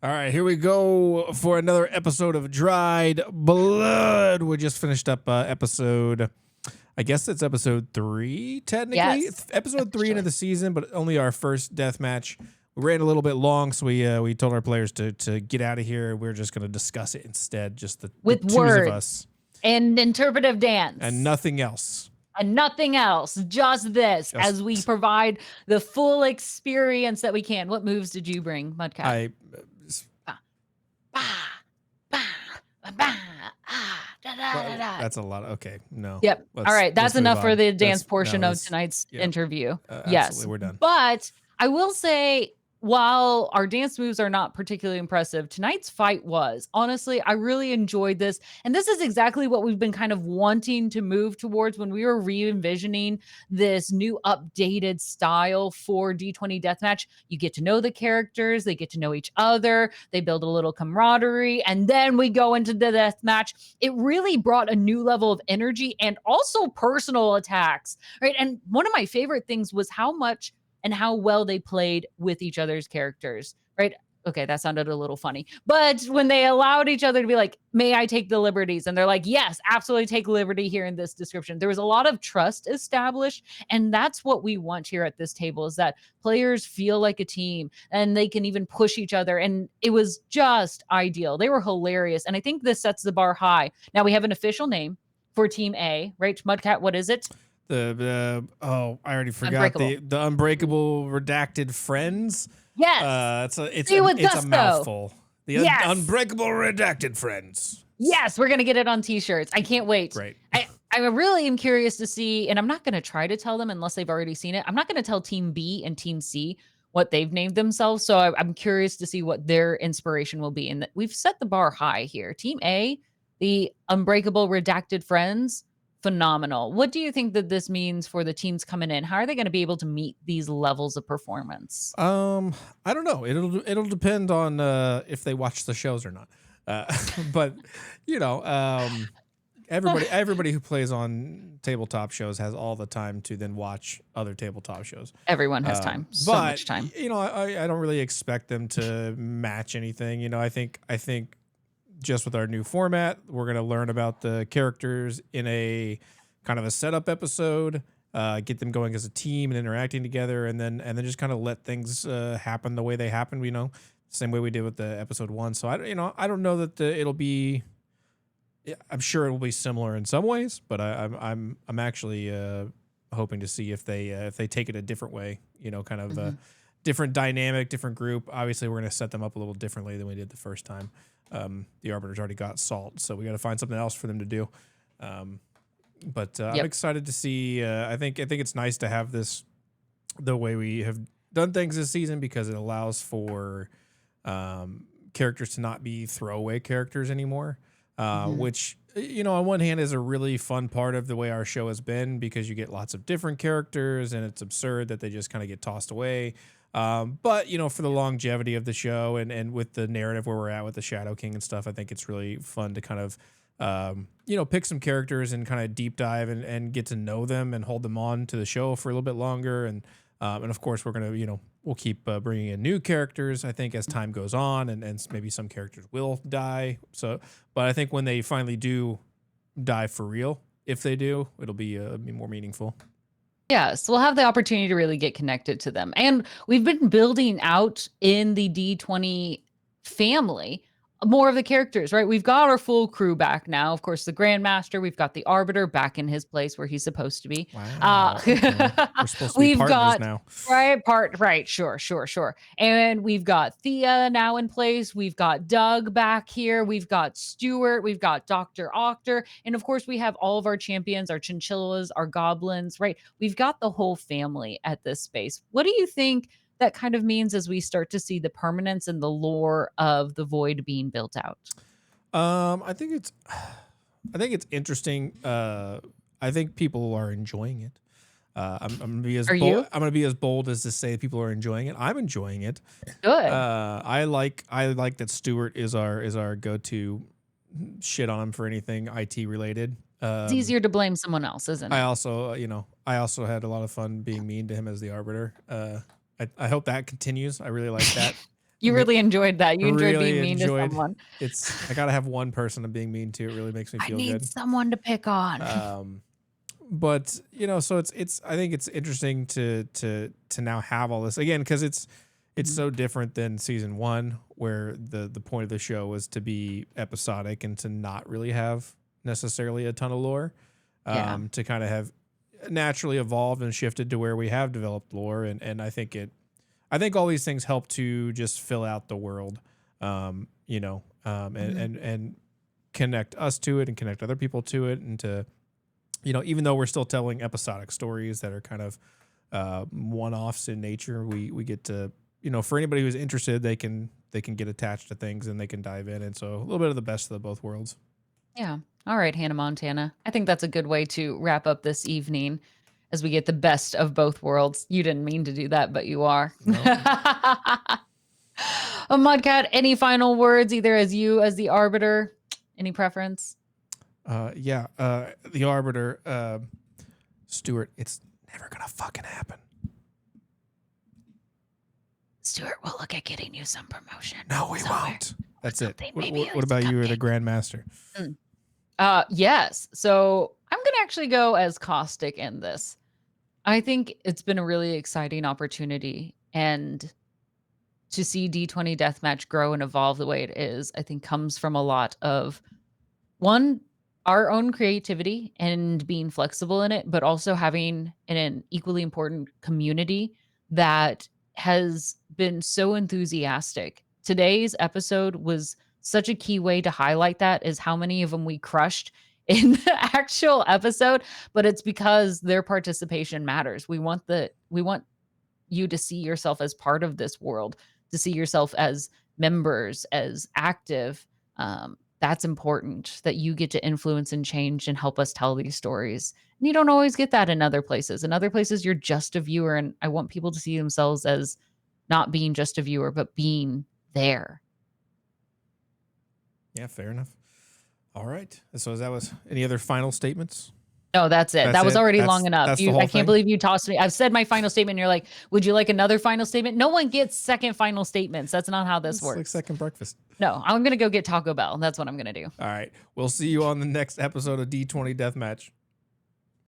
All right, here we go for another episode of Dried Blood. We just finished up episode, I guess it's episode 3, technically. Yes, It's episode 3 into officially. the season, but only our first death match. We ran a little bit long, so we told our players to get out of here. We're just going to discuss it instead, just the With twos words of us. and interpretive dance. And nothing else. And nothing else, just this, as we provide the full experience that we can. What moves did you bring, Mudcat? That's a lot. Okay, no. Yep. All right, that's enough for the dance portion of tonight's interview. Yes, we're done. But I will say, while our dance moves are not particularly impressive, tonight's fight was. Honestly, I really enjoyed this. And this is exactly what we've been kind of wanting to move towards when we were re-envisioning this new updated style for D20 Deathmatch. You get to know the characters, they get to know each other, they build a little camaraderie, and then we go into the deathmatch. It really brought a new level of energy and also personal attacks, right? And one of my favorite things was how much and how well they played with each other's characters, right? Okay, that sounded a little funny. But when they allowed each other to be like, may I take the liberties? And they're like, yes, absolutely take liberty here in this description. There was a lot of trust established. And that's what we want here at this table, is that players feel like a team and they can even push each other. And it was just ideal. They were hilarious. And I think this sets the bar high. Now we have an official name for Team A, right? Mudcat, what is it? I already forgot the Unbreakable Redacted Friends. Yes. It's a mouthful. The Unbreakable Redacted Friends. Yes, we're gonna get it on t-shirts. I can't wait. Great. I really am curious to see, and I'm not gonna try to tell them unless they've already seen it. I'm not gonna tell Team B and Team C what they've named themselves. So I'm curious to see what their inspiration will be. And we've set the bar high here. Team A, the Unbreakable Redacted Friends. Phenomenal. What do you think that this means for the teams coming in? How are they going to be able to meet these levels of performance? I don't know. It'll depend on if they watch the shows or not. But you know, everybody who plays on tabletop shows has all the time to then watch other tabletop shows. Everyone has time. So much time. You know, I don't really expect them to match anything. You know, I think just with our new format, we're going to learn about the characters in a kind of a setup episode, get them going as a team and interacting together, and then just kind of let things happen the way they happen, you know, same way we did with the episode 1. So I don't know that it'll be, I'm sure it will be similar in some ways, but I'm actually hoping to see if they take it a different way, you know, kind of a different dynamic, different group. Obviously, we're going to set them up a little differently than we did the first time. The Arbiter's already got Salt, so we got to find something else for them to do. I'm excited to see. I think it's nice to have this the way we have done things this season, because it allows for characters to not be throwaway characters anymore, which, you know, on one hand is a really fun part of the way our show has been, because you get lots of different characters and it's absurd that they just kind of get tossed away. But, you know, for the longevity of the show and with the narrative where we're at with the Shadow King and stuff, I think it's really fun to kind of, you know, pick some characters and kind of deep dive and get to know them and hold them on to the show for a little bit longer. And of course, we're going to, you know, we'll keep bringing in new characters, I think, as time goes on, and maybe some characters will die. So, but I think when they finally do die for real, if they do, it'll be more meaningful. Yes, we'll have the opportunity to really get connected to them. And we've been building out in the D20 family more of the characters, right? We've got our full crew back now. Of course, the Grandmaster, we've got the Arbiter back in his place where he's supposed to be. Wow. Okay. We're supposed to be partners now. Right. Sure. And we've got Thea now in place. We've got Doug back here. We've got Stuart. We've got Dr. Octor. And of course, we have all of our champions, our chinchillas, our goblins, right? We've got the whole family at this space. What do you think that kind of means as we start to see the permanence and the lore of the Void being built out? I think it's interesting. I think people are enjoying it. I'm gonna be as bold. I'm gonna be as bold as to say people are enjoying it. I'm enjoying it. Good. I like that Stuart is our go-to shit on him for anything IT related. It's easier to blame someone else, isn't it? I also had a lot of fun being mean to him as the Arbiter. I hope that continues. I really like that. You really enjoyed that. You enjoyed really being mean to enjoyed. someone. I gotta have one person I'm being mean to. It really makes me I feel need good. someone to pick on. But you know, so it's I think it's interesting to now have all this again, because it's so different than season 1, where the point of the show was to be episodic and to not really have necessarily a ton of lore. Yeah. To kind of have naturally evolved and shifted to where we have developed lore, and I think all these things help to just fill out the world, you know, and connect us to it and connect other people to it, and to, you know, even though we're still telling episodic stories that are kind of one-offs in nature, we get to, you know, for anybody who's interested, they can get attached to things and they can dive in, and so a little bit of the best of both worlds. Yeah. All right, Hannah Montana. I think that's a good way to wrap up this evening as we get the best of both worlds. You didn't mean to do that, but you are. No. Mudcat, any final words, either as the Arbiter? Any preference? The Arbiter, Stuart, it's never gonna fucking happen. Stuart, we'll look at getting you some promotion. No, we won't. That's it. Maybe What about you, the Grandmaster? Yes. So I'm gonna actually go as caustic in this. I think it's been a really exciting opportunity, and to see D20 Deathmatch grow and evolve the way it is, I think comes from a lot of, one, our own creativity and being flexible in it, but also having an equally important community that has been so enthusiastic. Today's episode was such a key way to highlight that, is how many of them we crushed in the actual episode, but it's because their participation matters. We want you to see yourself as part of this world, to see yourself as members, as active. That's important, that you get to influence and change and help us tell these stories. And you don't always get that in other places. In other places, you're just a viewer. And I want people to see themselves as not being just a viewer, but being there. Yeah, fair enough. All right. So that was any other final statements? No, that's it. That was already long enough. I can't believe you tossed me. I've said my final statement and you're like, would you like another final statement? No one gets second final statements. That's not how this works. Like second breakfast. No, I'm going to go get Taco Bell. That's what I'm going to do. All right. We'll see you on the next episode of D20 Deathmatch.